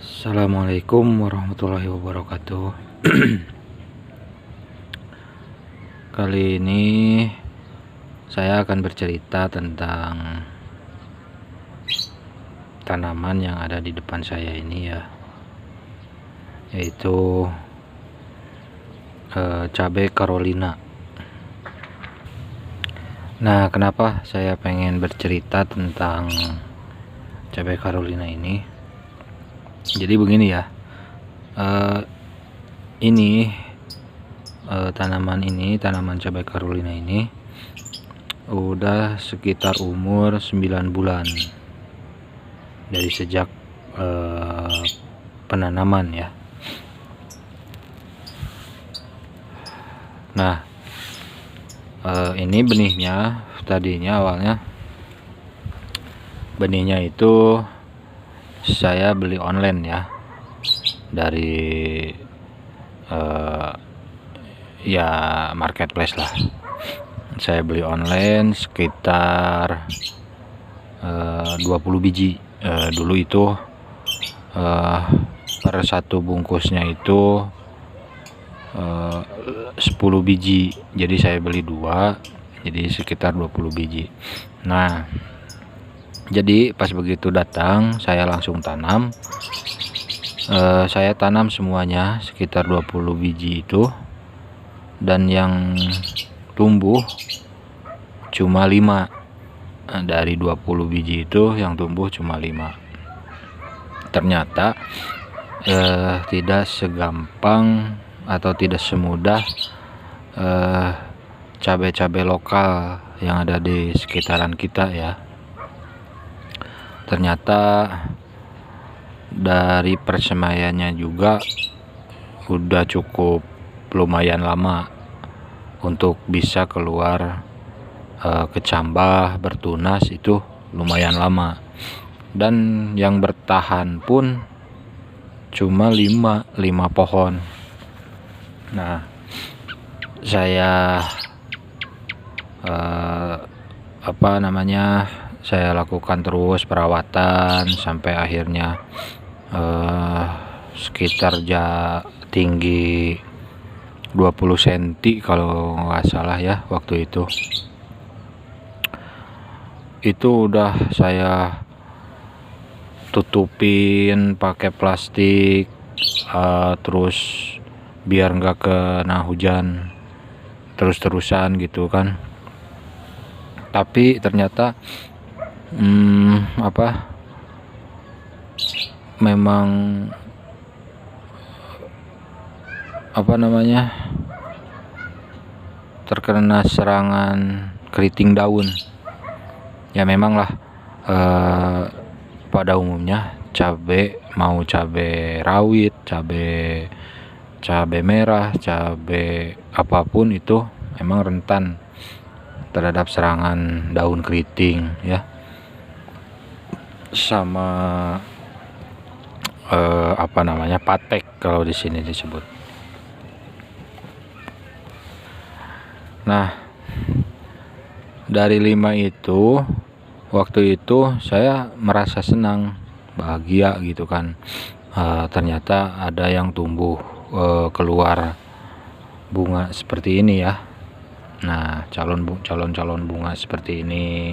Assalamualaikum warahmatullahi wabarakatuh. Kali ini saya akan bercerita tentang tanaman yang ada di depan saya ini ya, yaitu cabai Carolina. Nah, kenapa saya pengen bercerita tentang cabai Carolina ini? Jadi begini ya, tanaman cabai Carolina ini udah sekitar umur 9 bulan dari sejak penanaman ya. Nah, ini benihnya awalnya benihnya itu saya beli online ya, dari ya marketplace lah. Saya beli online sekitar 20 biji. Dulu itu per satu bungkusnya itu 10 biji, jadi saya beli 2, jadi sekitar 20 biji. Nah, jadi pas begitu datang saya langsung tanam. Saya tanam semuanya sekitar 20 biji itu, dan yang tumbuh cuma 5. Dari 20 biji itu yang tumbuh cuma 5. Ternyata tidak segampang atau tidak semudah cabai-cabai lokal yang ada di sekitaran kita ya. Ternyata dari persemaiannya juga udah cukup lumayan lama untuk bisa keluar kecambah bertunas, itu lumayan lama, dan yang bertahan pun cuma 5 pohon. Nah, saya saya lakukan terus perawatan sampai akhirnya sekitar tinggi 20 cm kalau nggak salah ya waktu itu. Itu udah saya tutupin pakai plastik, terus biar nggak kena hujan terus-terusan gitu kan. Tapi ternyata memang terkena serangan keriting daun ya. Memang lah, pada umumnya mau cabai rawit, cabai merah, cabai apapun itu memang rentan terhadap serangan daun keriting ya, sama patek kalau di sini disebut. Nah, dari 5 itu, waktu itu saya merasa senang, bahagia gitu kan. Ternyata ada yang tumbuh, keluar bunga seperti ini ya. Nah, calon bunga seperti ini.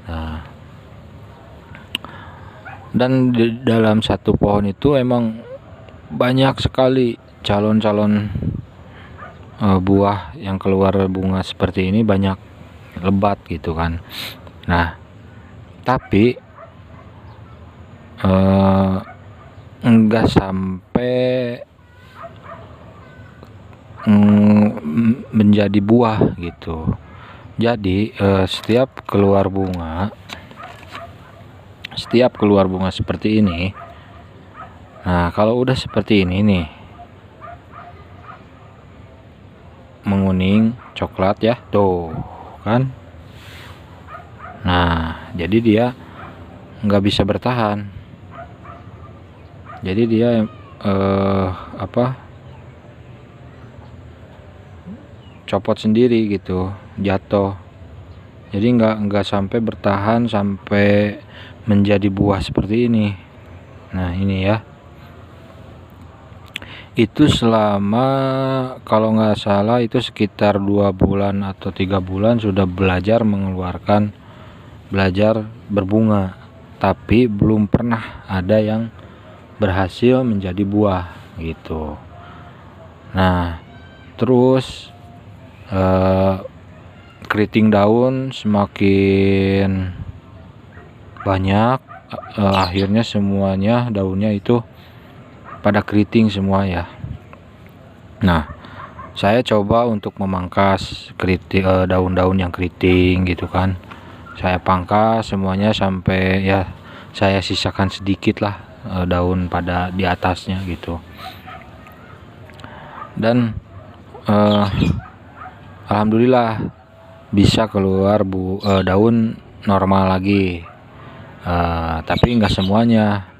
Nah, dan di dalam satu pohon itu emang banyak sekali calon buah yang keluar bunga seperti ini, banyak, lebat gitu kan. Nah, tapi enggak sampai menjadi buah gitu. Jadi setiap keluar bunga seperti ini. Nah, kalau udah seperti ini nih, menguning coklat ya, tuh kan. Nah, jadi dia nggak bisa bertahan. Jadi dia copot sendiri gitu, jatuh. Jadi nggak sampai bertahan sampai menjadi buah seperti ini. Nah, ini ya. itu selama, kalau nggak salah itu sekitar 2 bulan atau 3 bulan sudah belajar berbunga, tapi belum pernah ada yang berhasil menjadi buah gitu. Nah terus keriting daun semakin banyak, akhirnya semuanya daunnya itu pada keriting semua ya. Nah saya coba untuk memangkas daun-daun yang keriting gitu kan. Saya pangkas semuanya sampai ya saya sisakan sedikit lah daun pada di atasnya gitu. Dan alhamdulillah bisa keluar daun normal lagi, tapi enggak semuanya.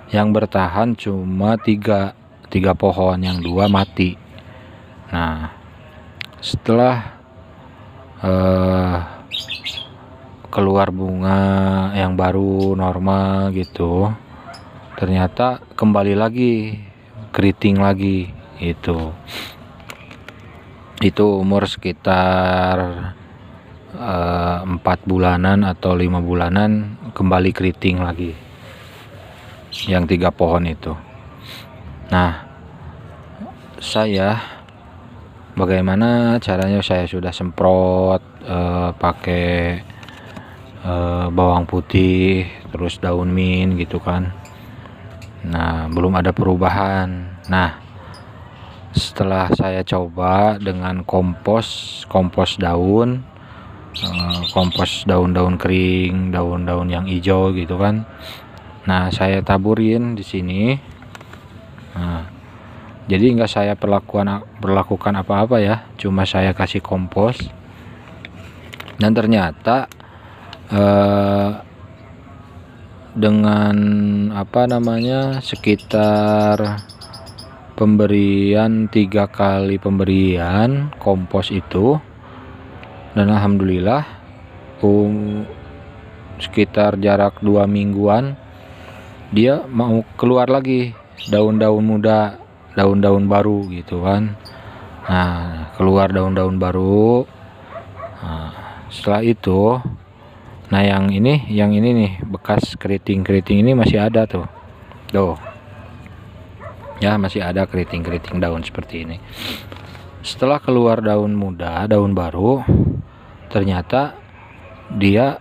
Yang bertahan cuma tiga pohon, yang 2 mati. Nah setelah keluar bunga yang baru normal gitu, ternyata kembali lagi keriting lagi. Itu umur sekitar 4 bulanan atau 5 bulanan kembali keriting lagi yang 3 pohon itu. Nah saya bagaimana caranya, saya sudah semprot pakai bawang putih terus daun mint gitu kan. Nah belum ada perubahan. Nah setelah saya coba dengan kompos daun, kompos daun-daun kering, daun-daun yang hijau gitu kan. Nah saya taburin di sini. Nah, jadi nggak saya perlakukan apa-apa ya, cuma saya kasih kompos. Dan ternyata dengan sekitar pemberian 3 kali pemberian kompos itu, dan alhamdulillah sekitar jarak 2 mingguan dia mau keluar lagi daun-daun muda, daun-daun baru gitu kan. Nah keluar daun-daun baru. Nah, setelah itu, nah yang ini nih bekas keriting ini masih ada tuh ya, masih ada keriting daun seperti ini. Setelah keluar daun muda, daun baru, ternyata dia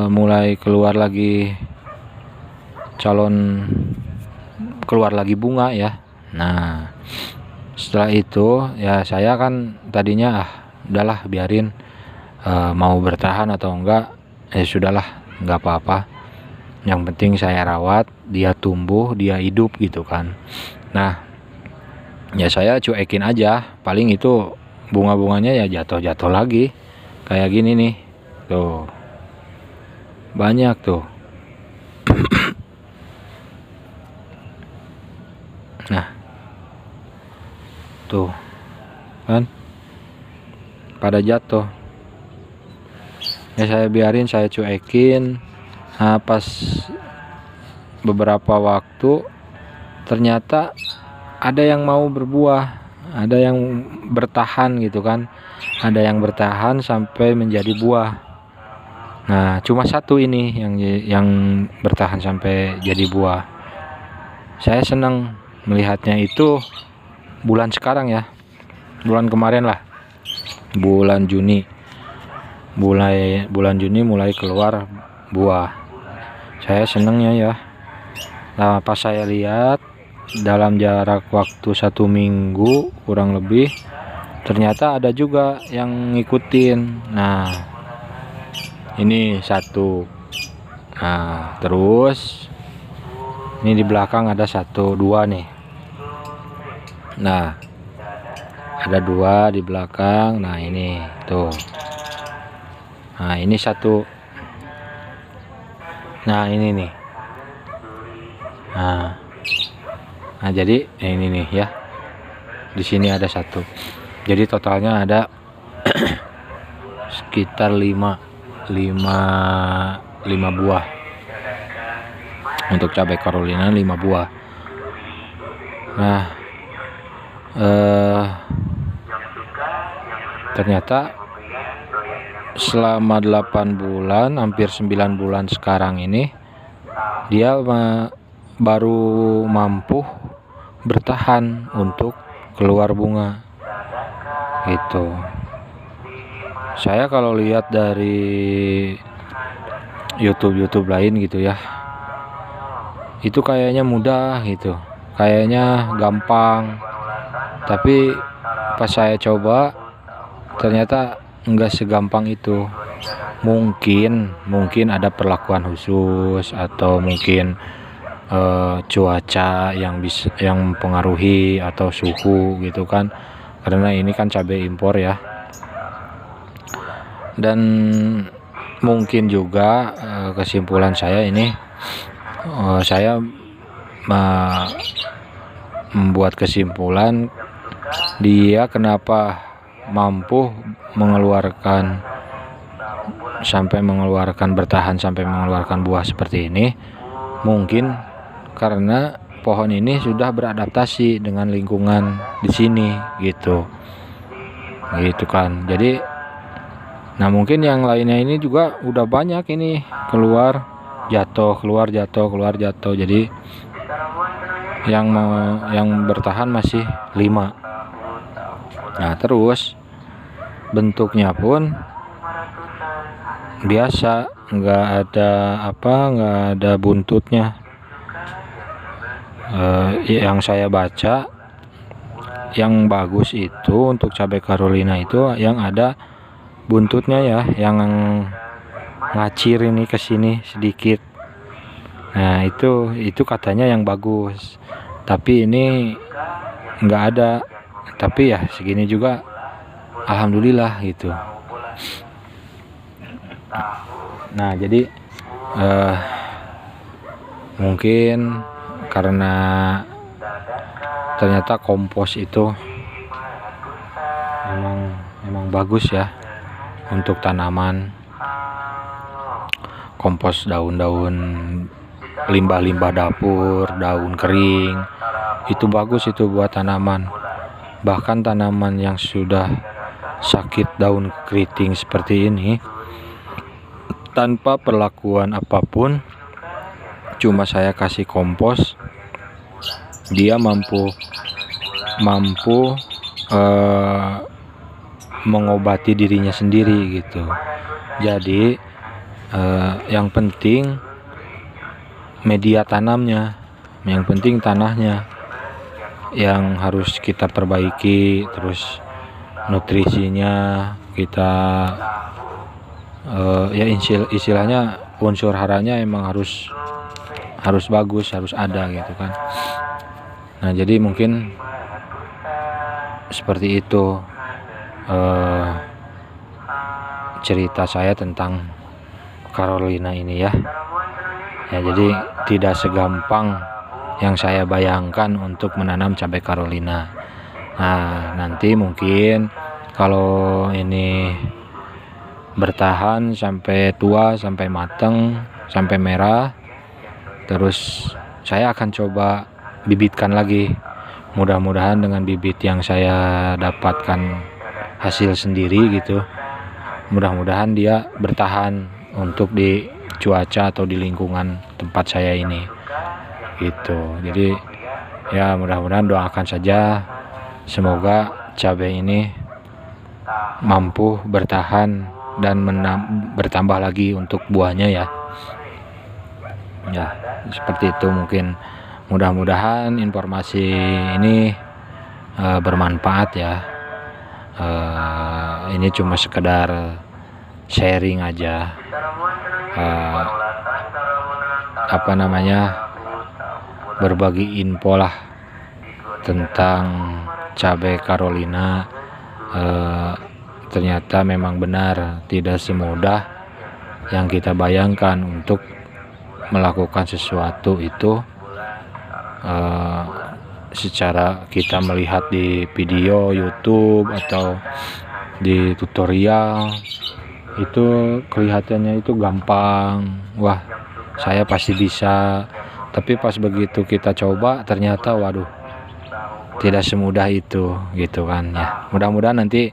mulai keluar lagi keluar lagi bunga ya. Nah setelah itu ya saya kan tadinya udahlah biarin, mau bertahan atau enggak ya sudahlah, enggak apa-apa, yang penting saya rawat dia tumbuh, dia hidup gitu kan. Nah ya saya cuekin aja, paling itu bunga-bunganya ya jatuh lagi kayak gini nih tuh, banyak tuh. Nah tuh kan pada jatuh ya, saya biarin, saya cuekin. Nah pas beberapa waktu ternyata ada yang mau berbuah, ada yang bertahan gitu kan, ada yang bertahan sampai menjadi buah. Nah cuma satu ini yang bertahan sampai jadi buah. Saya senang melihatnya itu bulan sekarang ya, bulan kemarin lah, bulan Juni mulai keluar buah. Saya senangnya ya. Nah pas saya lihat dalam jarak waktu 1 minggu kurang lebih, ternyata ada juga yang ngikutin. Nah ini satu, nah terus ini di belakang ada 1, 2 nih. Nah ada 2 di belakang. Nah ini tuh, nah ini 1. Nah ini nih. Nah jadi ini nih ya, di sini ada 1, jadi totalnya ada sekitar 5 buah untuk cabai Carolina, 5 buah. Nah, ternyata selama 8 bulan, hampir 9 bulan sekarang ini, dia baru mampu bertahan untuk keluar bunga gitu. Saya kalau lihat dari YouTube lain gitu ya, itu kayaknya mudah gitu, kayaknya gampang, tapi pas saya coba ternyata enggak segampang itu. Mungkin ada perlakuan khusus, atau mungkin cuaca yang mempengaruhi, atau suhu gitu kan, karena ini kan cabai impor ya. Dan mungkin juga kesimpulan saya ini, saya membuat kesimpulan dia kenapa mampu bertahan sampai mengeluarkan buah seperti ini. Mungkin karena pohon ini sudah beradaptasi dengan lingkungan di sini gitu kan. Jadi mungkin yang lainnya ini juga udah banyak ini keluar jatuh. Jadi yang bertahan masih 5. Nah, terus bentuknya pun biasa, nggak ada buntutnya. Yang saya baca, yang bagus itu untuk cabai Carolina itu yang ada buntutnya ya, yang ngacir ini ke sini sedikit. Nah, itu katanya yang bagus. Tapi ini nggak ada. Tapi ya segini juga alhamdulillah gitu. Nah, jadi mungkin karena ternyata kompos itu emang bagus ya untuk tanaman. Kompos daun-daun, limbah-limbah dapur, daun kering, itu bagus itu buat tanaman. Bahkan tanaman yang sudah sakit daun keriting seperti ini, tanpa perlakuan apapun, cuma saya kasih kompos, dia mampu mengobati dirinya sendiri gitu. Jadi yang penting media tanamnya, yang penting tanahnya yang harus kita perbaiki, terus nutrisinya kita ya istilahnya unsur haranya emang harus bagus, harus ada gitu kan. Nah, jadi mungkin seperti itu cerita saya tentang Carolina ini ya. Jadi tidak segampang yang saya bayangkan untuk menanam cabai Carolina. Nah, nanti mungkin kalau ini bertahan sampai tua, sampai matang, sampai merah, terus saya akan coba bibitkan lagi. Mudah-mudahan dengan bibit yang saya dapatkan hasil sendiri gitu, mudah-mudahan dia bertahan untuk di cuaca atau di lingkungan tempat saya ini gitu. Jadi ya mudah-mudahan doakan saja, semoga cabai ini mampu bertahan dan bertambah lagi untuk buahnya ya. Ya, seperti itu mungkin. Mudah-mudahan informasi ini bermanfaat ya. Ini cuma sekedar sharing aja. Berbagi info lah tentang cabai Carolina. Ternyata memang benar tidak semudah yang kita bayangkan untuk melakukan sesuatu itu secara kita melihat di video YouTube atau di tutorial itu kelihatannya itu gampang, wah saya pasti bisa. Tapi pas begitu kita coba ternyata waduh tidak semudah itu gitu kan ya. Mudah-mudahan nanti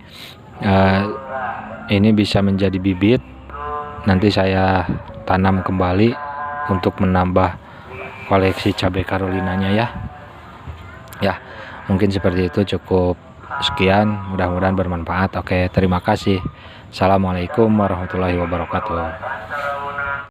ini bisa menjadi bibit, nanti saya tanam kembali untuk menambah koleksi cabai Carolinanya ya. Ya, mungkin seperti itu, cukup sekian, mudah-mudahan bermanfaat. Oke, terima kasih. Assalamualaikum warahmatullahi wabarakatuh.